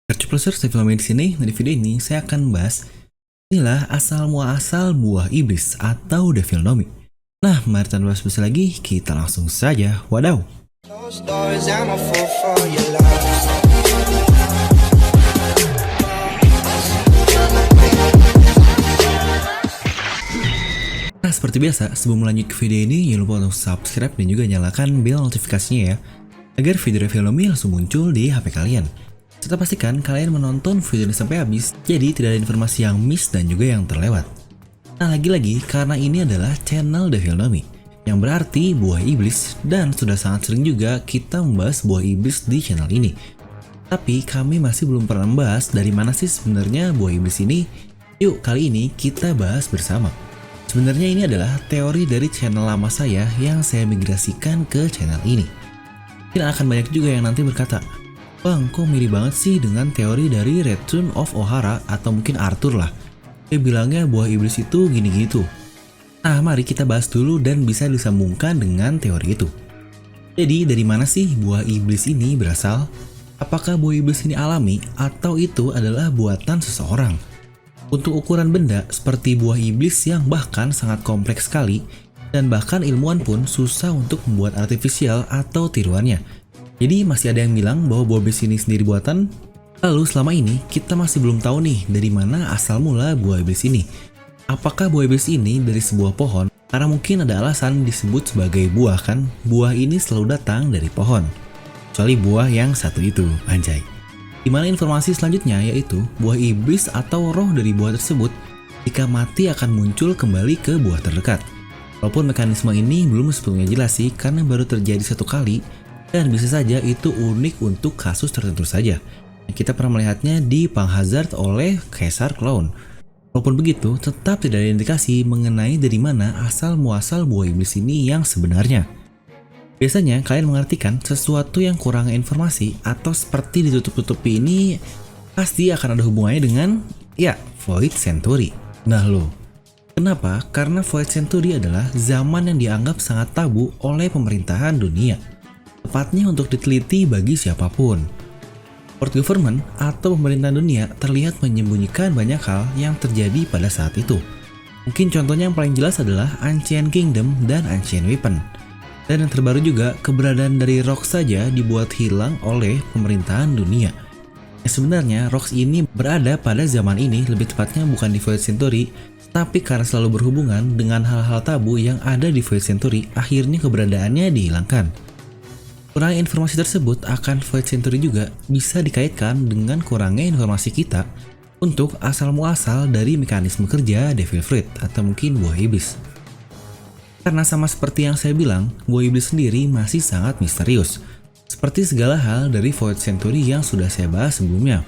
Terciploser saya film di sini. Di video ini saya akan bahas inilah asal muasal buah iblis atau Devilnomi. Nah, mari tanpa basa-basi lagi, kita langsung saja. Wadaw. Nah, seperti biasa, sebelum lanjut ke video ini, jangan lupa untuk subscribe dan juga nyalakan bel notifikasinya ya, agar video Devilnomi langsung muncul di HP kalian. Serta pastikan kalian menonton video ini sampai habis, jadi tidak ada informasi yang miss dan juga yang terlewat. Nah, lagi-lagi karena ini adalah channel Devilnomi, yang berarti buah iblis, dan sudah sangat sering juga kita membahas buah iblis di channel ini. Tapi kami masih belum pernah membahas dari mana sih sebenarnya buah iblis ini. Yuk, kali ini kita bahas bersama. Sebenarnya ini adalah teori dari channel lama saya yang saya migrasikan ke channel ini. Mungkin akan banyak juga yang nanti berkata, "Bang, kok mirip banget sih dengan teori dari Return of O'Hara atau mungkin Arthur lah. Dia bilangnya buah iblis itu gini gitu." Nah, mari kita bahas dulu dan bisa disambungkan dengan teori itu. Jadi, dari mana sih buah iblis ini berasal? Apakah buah iblis ini alami atau itu adalah buatan seseorang? Untuk ukuran benda seperti buah iblis yang bahkan sangat kompleks sekali, dan bahkan ilmuwan pun susah untuk membuat artifisial atau tiruannya. Jadi masih ada yang bilang bahwa buah iblis ini sendiri buatan. Lalu selama ini kita masih belum tahu nih dari mana asal mula buah iblis ini. Apakah buah iblis ini dari sebuah pohon? Karena mungkin ada alasan disebut sebagai buah kan. Buah ini selalu datang dari pohon. Kecuali buah yang satu itu, anjay. Dimana informasi selanjutnya yaitu buah iblis atau roh dari buah tersebut jika mati akan muncul kembali ke buah terdekat. Walaupun mekanisme ini belum sepenuhnya jelas sih karena baru terjadi satu kali. Dan bisa saja itu unik untuk kasus tertentu saja. Kita pernah melihatnya di Panghazard oleh Caesar Clown. Walaupun begitu, tetap tidak ada indikasi mengenai dari mana asal muasal buah iblis ini yang sebenarnya. Biasanya kalian mengartikan sesuatu yang kurang informasi atau seperti ditutup-tutupi ini pasti akan ada hubungannya dengan Void Century. Nah loh, kenapa? Karena Void Century adalah zaman yang dianggap sangat tabu oleh pemerintahan dunia. Tepatnya untuk diteliti bagi siapapun. World Government atau pemerintahan dunia terlihat menyembunyikan banyak hal yang terjadi pada saat itu. Mungkin contohnya yang paling jelas adalah Ancient Kingdom dan Ancient Weapon. Dan yang terbaru juga, keberadaan dari Rocks saja dibuat hilang oleh pemerintahan dunia. Sebenarnya Rocks ini berada pada zaman ini, lebih tepatnya bukan di Void Century, tapi karena selalu berhubungan dengan hal-hal tabu yang ada di Void Century, akhirnya keberadaannya dihilangkan. Kurangnya informasi tersebut akan Void Century juga bisa dikaitkan dengan kurangnya informasi kita untuk asal-muasal dari mekanisme kerja Devil Fruit atau mungkin buah iblis. Karena sama seperti yang saya bilang, buah iblis sendiri masih sangat misterius. Seperti segala hal dari Void Century yang sudah saya bahas sebelumnya.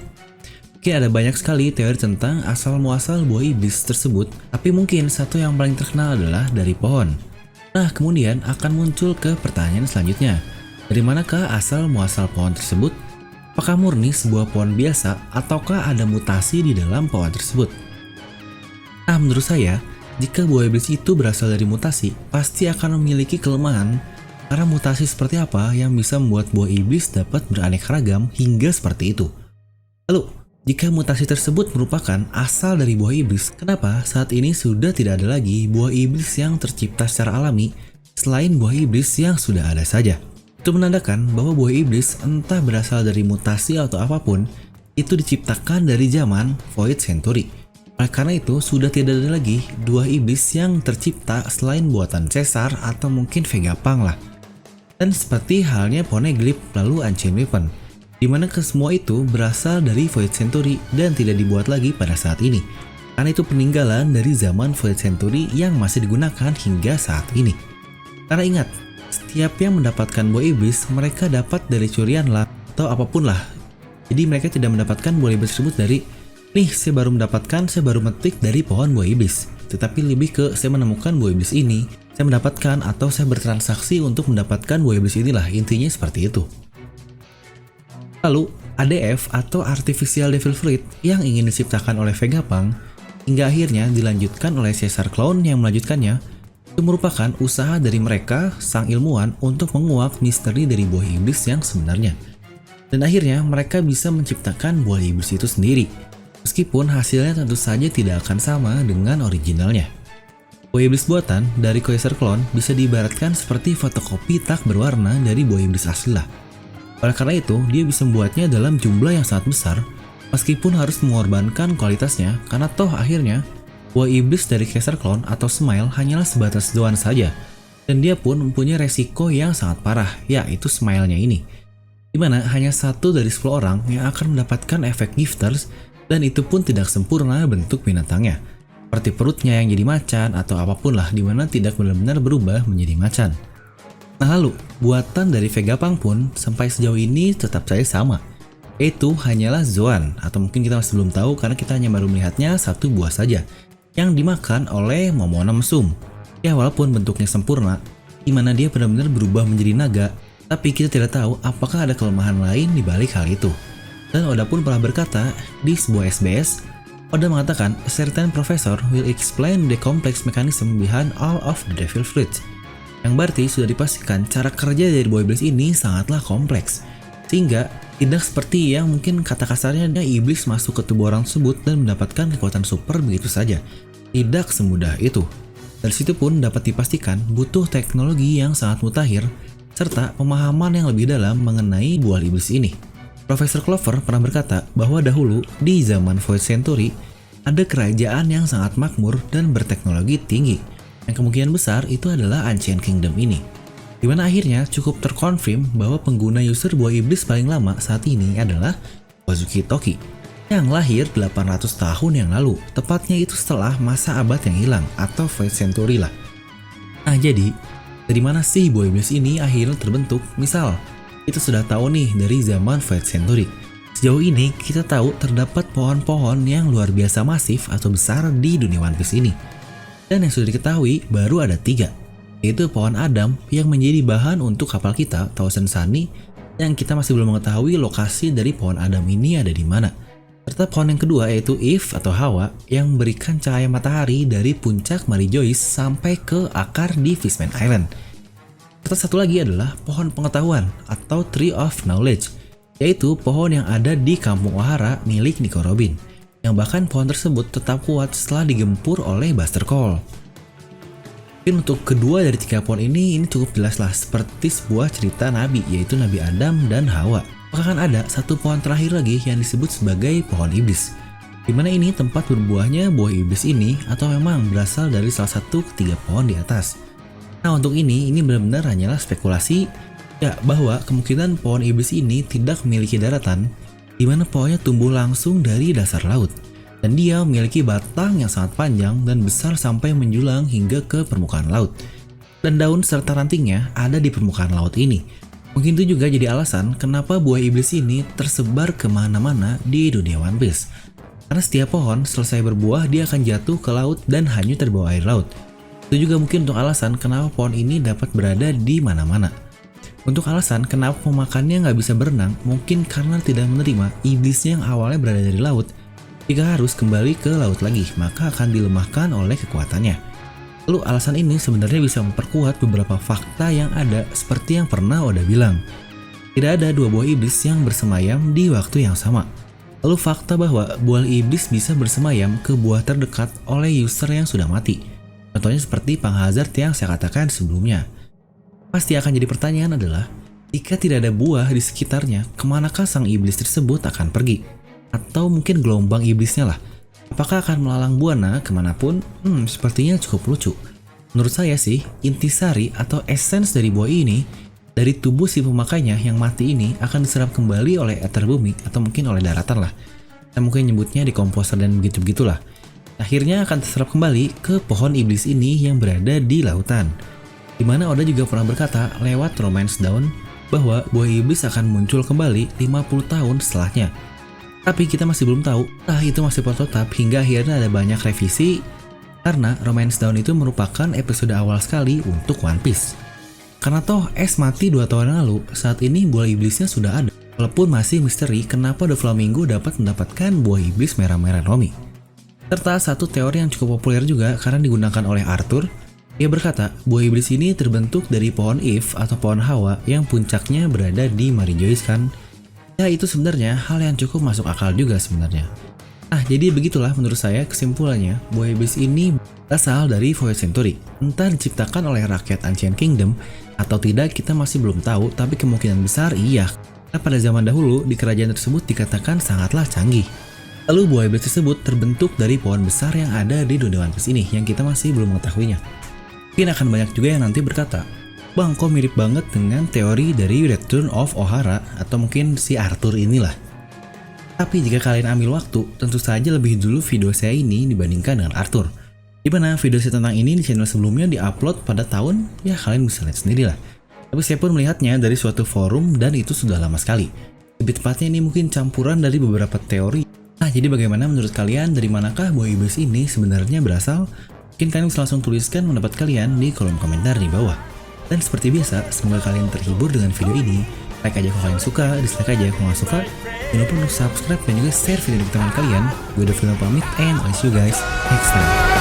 Mungkin ada banyak sekali teori tentang asal-muasal buah iblis tersebut, tapi mungkin satu yang paling terkenal adalah dari pohon. Nah, kemudian akan muncul ke pertanyaan selanjutnya. Dari manakah asal-muasal pohon tersebut? Apakah murni sebuah pohon biasa ataukah ada mutasi di dalam pohon tersebut? Nah, menurut saya, jika buah iblis itu berasal dari mutasi, pasti akan memiliki kelemahan karena mutasi seperti apa yang bisa membuat buah iblis dapat beraneka ragam hingga seperti itu. Lalu, jika mutasi tersebut merupakan asal dari buah iblis, kenapa saat ini sudah tidak ada lagi buah iblis yang tercipta secara alami selain buah iblis yang sudah ada saja? Itu menandakan bahwa buah iblis entah berasal dari mutasi atau apapun, itu diciptakan dari zaman Void Century. Oleh karena itu, sudah tidak ada lagi dua iblis yang tercipta selain buatan Caesar atau mungkin Vegapunk lah. Dan seperti halnya Poneglyph lalu Ancient Weapon, dimana kesemua itu berasal dari Void Century dan tidak dibuat lagi pada saat ini. Karena itu peninggalan dari zaman Void Century yang masih digunakan hingga saat ini. Karena ingat, setiap yang mendapatkan buah iblis, mereka dapat dari curian lah atau apapun lah. Jadi mereka tidak mendapatkan buah iblis tersebut dari saya baru metik dari pohon buah iblis. Tetapi lebih ke saya menemukan buah iblis ini, saya mendapatkan atau saya bertransaksi untuk mendapatkan buah iblis inilah, intinya seperti itu. Lalu, ADF atau Artificial Devil Fruit yang ingin diciptakan oleh Vegapunk, hingga akhirnya dilanjutkan oleh Caesar Clown yang melanjutkannya, itu merupakan usaha dari mereka, sang ilmuwan, untuk menguak misteri dari buah iblis yang sebenarnya. Dan akhirnya mereka bisa menciptakan buah iblis itu sendiri. Meskipun hasilnya tentu saja tidak akan sama dengan originalnya. Buah iblis buatan dari Quasar Clone bisa diibaratkan seperti fotokopi tak berwarna dari buah iblis asli lah. Oleh karena itu, dia bisa membuatnya dalam jumlah yang sangat besar, meskipun harus mengorbankan kualitasnya, karena toh akhirnya buah iblis dari Quasar Clone atau Smile hanyalah sebatas doan saja, dan dia pun mempunyai resiko yang sangat parah, yaitu Smile-nya ini. Dimana hanya 1 dari 10 orang yang akan mendapatkan efek gifters, dan itu pun tidak sempurna bentuk binatangnya. Seperti perutnya yang jadi macan atau apapun lah, dimana tidak benar-benar berubah menjadi macan. Nah lalu, buatan dari Vegapunk pun sampai sejauh ini tetap saja sama, yaitu hanyalah Zoan, atau mungkin kita masih belum tahu karena kita hanya baru melihatnya 1 buah saja, yang dimakan oleh Momona Mesum. Ya walaupun bentuknya sempurna, dimana dia benar-benar berubah menjadi naga, tapi kita tidak tahu apakah ada kelemahan lain di balik hal itu. Dan Oda pun pernah berkata di sebuah SBS, Oda mengatakan, "A certain professor will explain the complex mechanism behind all of the devil fruits." Yang berarti sudah dipastikan cara kerja dari buah iblis ini sangatlah kompleks. Sehingga tidak seperti yang mungkin kata kasarnya iblis masuk ke tubuh orang tersebut dan mendapatkan kekuatan super begitu saja. Tidak semudah itu. Dari situ pun dapat dipastikan butuh teknologi yang sangat mutakhir serta pemahaman yang lebih dalam mengenai buah iblis ini. Profesor Clover pernah berkata bahwa dahulu di zaman Void Century ada kerajaan yang sangat makmur dan berteknologi tinggi, yang kemungkinan besar itu adalah Ancient Kingdom ini. Di mana akhirnya cukup terkonfirm bahwa pengguna user buah iblis paling lama saat ini adalah Wazuki Toki, yang lahir 800 tahun yang lalu, tepatnya itu setelah masa abad yang hilang atau Void Century lah. Nah jadi, dari mana sih buah iblis ini akhirnya terbentuk? Misal, kita sudah tahu nih dari zaman Void Century. Sejauh ini kita tahu terdapat pohon-pohon yang luar biasa masif atau besar di dunia One Piece ini. Dan yang sudah diketahui baru ada 3, yaitu pohon Adam yang menjadi bahan untuk kapal kita, Thousand Sunny, yang kita masih belum mengetahui lokasi dari pohon Adam ini ada di mana. Serta pohon yang kedua yaitu Eve atau Hawa yang memberikan cahaya matahari dari puncak Mary Joyce sampai ke akar di Fishman Island. Serta satu lagi adalah pohon pengetahuan atau Tree of Knowledge, yaitu pohon yang ada di kampung Ohara milik Nico Robin, yang bahkan pohon tersebut tetap kuat setelah digempur oleh Buster Call. Mungkin untuk kedua dari 3 pohon ini cukup jelas lah seperti sebuah cerita nabi, yaitu Nabi Adam dan Hawa. Bahkan ada 1 pohon terakhir lagi yang disebut sebagai pohon iblis, dimana ini tempat berbuahnya buah iblis ini atau memang berasal dari salah satu ketiga pohon di atas. Nah untuk ini benar-benar hanyalah spekulasi ya, bahwa kemungkinan pohon iblis ini tidak memiliki daratan, di mana pohonnya tumbuh langsung dari dasar laut, dan dia memiliki batang yang sangat panjang dan besar sampai menjulang hingga ke permukaan laut, dan daun serta rantingnya ada di permukaan laut ini. Mungkin itu juga jadi alasan kenapa buah iblis ini tersebar kemana-mana di dunia One Piece, karena setiap pohon selesai berbuah dia akan jatuh ke laut dan hanyut terbawa air laut. Itu juga mungkin untuk alasan kenapa pohon ini dapat berada di mana-mana. Untuk alasan kenapa pemakannya nggak bisa berenang, mungkin karena tidak menerima iblisnya yang awalnya berada dari laut. Jika harus kembali ke laut lagi, maka akan dilemahkan oleh kekuatannya. Lalu alasan ini sebenarnya bisa memperkuat beberapa fakta yang ada seperti yang pernah Oda bilang. Tidak ada 2 buah iblis yang bersemayam di waktu yang sama. Lalu fakta bahwa buah iblis bisa bersemayam ke buah terdekat oleh user yang sudah mati. Contohnya seperti Pang Hazard yang saya katakan sebelumnya. Pasti akan jadi pertanyaan adalah, jika tidak ada buah di sekitarnya, kemanakah sang iblis tersebut akan pergi? Atau mungkin gelombang iblisnya lah. Apakah akan melalang buana kemanapun? Sepertinya cukup lucu. Menurut saya sih, intisari atau essence dari buah ini, dari tubuh si pemakainya yang mati ini akan diserap kembali oleh ether bumi atau mungkin oleh daratan lah. Kita mungkin nyebutnya dekomposer dan begitu-begitulah. Akhirnya akan terserap kembali ke pohon iblis ini yang berada di lautan. Dimana Oda juga pernah berkata lewat Romance Dawn bahwa buah iblis akan muncul kembali 50 tahun setelahnya. Tapi kita masih belum tahu, itu masih prototipe hingga akhirnya ada banyak revisi karena Romance Dawn itu merupakan episode awal sekali untuk One Piece. Karena toh Ace mati 2 tahun lalu, saat ini buah iblisnya sudah ada. Walaupun masih misteri kenapa Doflamingo dapat mendapatkan buah iblis merah-merah Nomi. Serta satu teori yang cukup populer juga karena digunakan oleh Arthur. Dia berkata, buah iblis ini terbentuk dari pohon Eve atau pohon Hawa yang puncaknya berada di Mary Joyce kan. Ya itu sebenarnya hal yang cukup masuk akal juga sebenarnya. Nah, jadi begitulah menurut saya kesimpulannya, Boy Beast ini berasal dari Void Century. Entah diciptakan oleh rakyat Ancient Kingdom atau tidak kita masih belum tahu, tapi kemungkinan besar iya. Karena pada zaman dahulu di kerajaan tersebut dikatakan sangatlah canggih. Lalu Boy Beast tersebut terbentuk dari pohon besar yang ada di dunia One Piece ini yang kita masih belum mengetahuinya. Mungkin akan banyak juga yang nanti berkata, "Bang, kok mirip banget dengan teori dari Return of O'Hara atau mungkin si Arthur inilah." Tapi jika kalian ambil waktu, tentu saja lebih dulu video saya ini dibandingkan dengan Arthur. Dimana video saya tentang ini di channel sebelumnya diupload pada tahun, ya kalian bisa lihat sendirilah. Tapi saya pun melihatnya dari suatu forum dan itu sudah lama sekali. Lebih tepatnya ini mungkin campuran dari beberapa teori. Nah, jadi bagaimana menurut kalian, dari manakah Boy Beast ini sebenarnya berasal? Mungkin kalian bisa langsung tuliskan pendapat kalian di kolom komentar di bawah. Dan seperti biasa, semoga kalian terhibur dengan video ini. Like aja kalau kalian suka, dislike aja kalau nggak suka. Jangan lupa untuk subscribe dan juga share video ini ke teman kalian. Gue udah film pamit and I'll see you guys next time.